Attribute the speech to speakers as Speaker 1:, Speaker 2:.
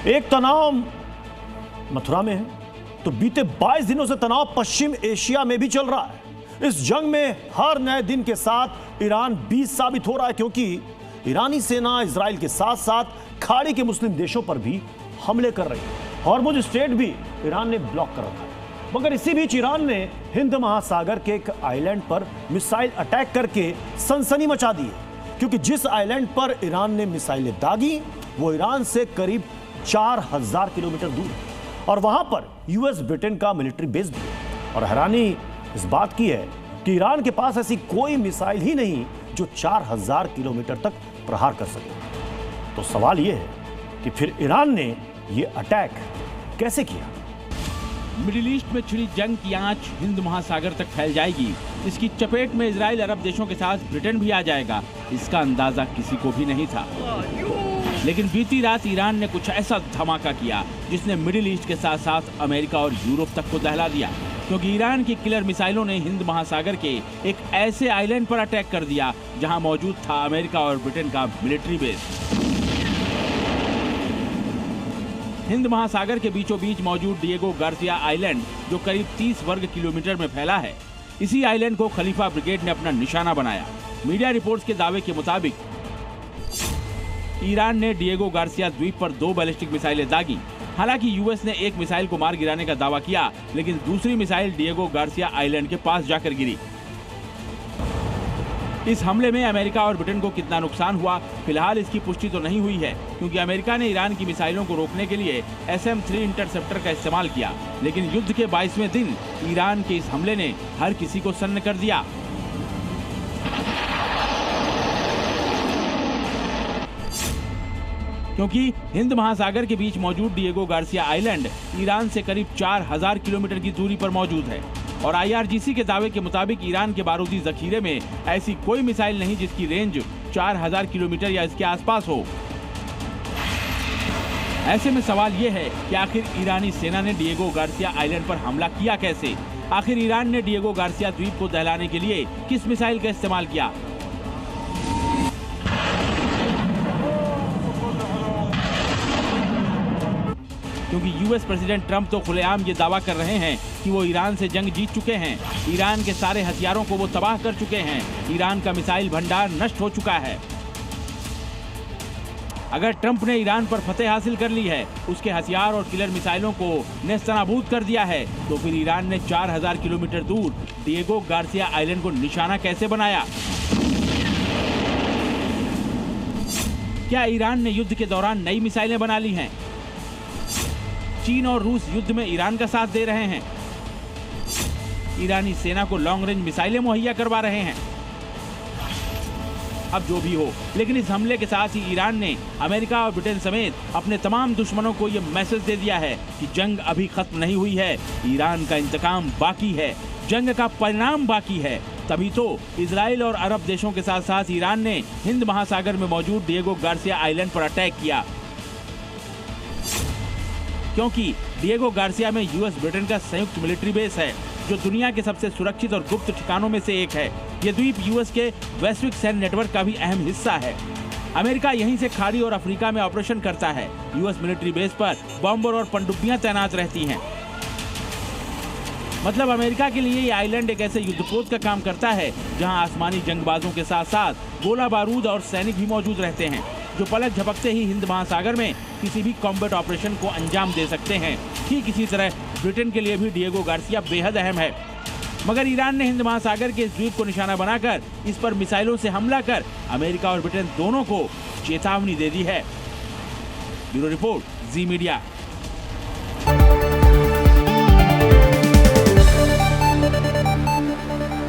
Speaker 1: एक तनाव मथुरा में है तो बीते 22 दिनों से तनाव पश्चिम एशिया में भी चल रहा है। इस जंग में हर नए दिन के साथ ईरान बीज साबित हो रहा है, क्योंकि ईरानी सेना इजराइल के साथ साथ खाड़ी के मुस्लिम देशों पर भी हमले कर रही है। हॉर्मुज स्ट्रेट भी ईरान ने ब्लॉक कर रखा है। मगर इसी बीच ईरान ने हिंद महासागर के एक आइलैंड पर मिसाइल अटैक करके सनसनी मचा दी है, क्योंकि जिस आइलैंड पर ईरान ने मिसाइलें दागी वो ईरान से करीब 4000 किलोमीटर दूर है और वहां पर यूएस ब्रिटेन का मिलिट्री बेस भी है। और हैरानी इस बात की है कि ईरान के पास ऐसी कोई मिसाइल ही नहीं जो 4000 किलोमीटर तक प्रहार कर सके। तो सवाल यह है कि फिर ईरान ने यह अटैक कैसे किया?
Speaker 2: मिडिल ईस्ट में छिड़ी जंग की आंच हिंद महासागर तक फैल जाएगी। इसकी चपेट में इजराइल अरब देशों के साथ ब्रिटेन भी आ जाएगा, इसका अंदाजा किसी को भी नहीं था। लेकिन बीती रात ईरान ने कुछ ऐसा धमाका किया जिसने मिडिल ईस्ट के साथ साथ अमेरिका और यूरोप तक को दहला दिया, क्योंकि ईरान की किलर मिसाइलों ने हिंद महासागर के एक ऐसे आइलैंड पर अटैक कर दिया जहां मौजूद था अमेरिका और ब्रिटेन का मिलिट्री बेस। हिंद महासागर के बीचों बीच मौजूद डिएगो गार्सिया आइलैंड, जो करीब 30 वर्ग किलोमीटर में फैला है, इसी आइलैंड को खलीफा ब्रिगेड ने अपना निशाना बनाया। मीडिया रिपोर्ट्स के दावे के मुताबिक ईरान ने डिएगो गार्सिया द्वीप पर 2 बैलिस्टिक मिसाइलें दागी। हालांकि यूएस ने एक मिसाइल को मार गिराने का दावा किया, लेकिन दूसरी मिसाइल डिएगो गार्सिया आइलैंड के पास जाकर गिरी। इस हमले में अमेरिका और ब्रिटेन को कितना नुकसान हुआ, फिलहाल इसकी पुष्टि तो नहीं हुई है, क्योंकि अमेरिका ने ईरान की मिसाइलों को रोकने के लिए SM-3 इंटरसेप्टर का इस्तेमाल किया। लेकिन युद्ध के 22वें दिन ईरान के इस हमले ने हर किसी को सन्न कर दिया। क्योंकि हिंद महासागर के बीच मौजूद डिएगो गार्सिया आइलैंड ईरान से करीब 4000 किलोमीटर की दूरी पर मौजूद है और IRGC के दावे के मुताबिक ईरान के बारूदी जखीरे में ऐसी कोई मिसाइल नहीं जिसकी रेंज 4000 किलोमीटर या इसके आसपास हो। ऐसे में सवाल यह है कि आखिर ईरानी सेना ने डिएगो गार्सिया आइलैंड पर हमला किया कैसे? आखिर ईरान ने डिएगो गार्सिया द्वीप को दहलाने के लिए किस मिसाइल का इस्तेमाल किया? क्योंकि यूएस प्रेसिडेंट ट्रंप तो खुलेआम ये दावा कर रहे हैं कि वो ईरान से जंग जीत चुके हैं, ईरान के सारे हथियारों को वो तबाह कर चुके हैं, ईरान का मिसाइल भंडार नष्ट हो चुका है। अगर ट्रंप ने ईरान पर फतेह हासिल कर ली है, उसके हथियार और किलर मिसाइलों को नेस्तनाबूद कर दिया है, तो फिर ईरान ने 4000 किलोमीटर दूर डिएगो गार्सिया आइलैंड को निशाना कैसे बनाया? क्या ईरान ने युद्ध के दौरान नई मिसाइलें बना ली हैं? चीन और रूस युद्ध में ईरान का साथ दे रहे हैं, ईरानी सेना को लॉन्ग रेंज मिसाइलें मुहैया करवा रहे हैं। अब जो भी हो, लेकिन इस हमले के साथ ही ईरान ने अमेरिका और ब्रिटेन समेत अपने तमाम दुश्मनों को यह मैसेज दे दिया है कि जंग अभी खत्म नहीं हुई है, ईरान का इंतकाम बाकी है, जंग का परिणाम बाकी है। तभी तो इजराइल और अरब देशों के साथ साथ ईरान ने हिंद महासागर में मौजूद डिएगो गार्सिया आइलैंड पर अटैक किया, क्योंकि डिएगो गार्सिया में यूएस ब्रिटेन का संयुक्त मिलिट्री बेस है, जो दुनिया के सबसे सुरक्षित और गुप्त ठिकानों में से एक है। ये द्वीप यूएस के वैश्विक सैन्य नेटवर्क का भी अहम हिस्सा है। अमेरिका यहीं से खाड़ी और अफ्रीका में ऑपरेशन करता है। यूएस मिलिट्री बेस पर बॉम्बर और पनडुब्बियां तैनात रहती हैं। मतलब अमेरिका के लिए ये आइलैंड एक ऐसे युद्धपोत का काम करता है जहां आसमानी जंगबाजों के साथ साथ गोला बारूद और सैनिक भी मौजूद रहते हैं, जो पलक झपकते ही हिंद महासागर में किसी भी कॉम्बैट ऑपरेशन को अंजाम दे सकते हैं। ठीक इसी तरह ब्रिटेन के लिए भी डिएगो गार्सिया बेहद अहम है। मगर ईरान ने हिंद महासागर के इस द्वीप को निशाना बनाकर इस पर मिसाइलों से हमला कर अमेरिका और ब्रिटेन दोनों को चेतावनी दे दी है। ब्यूरो रिपोर्ट, जी मीडिया।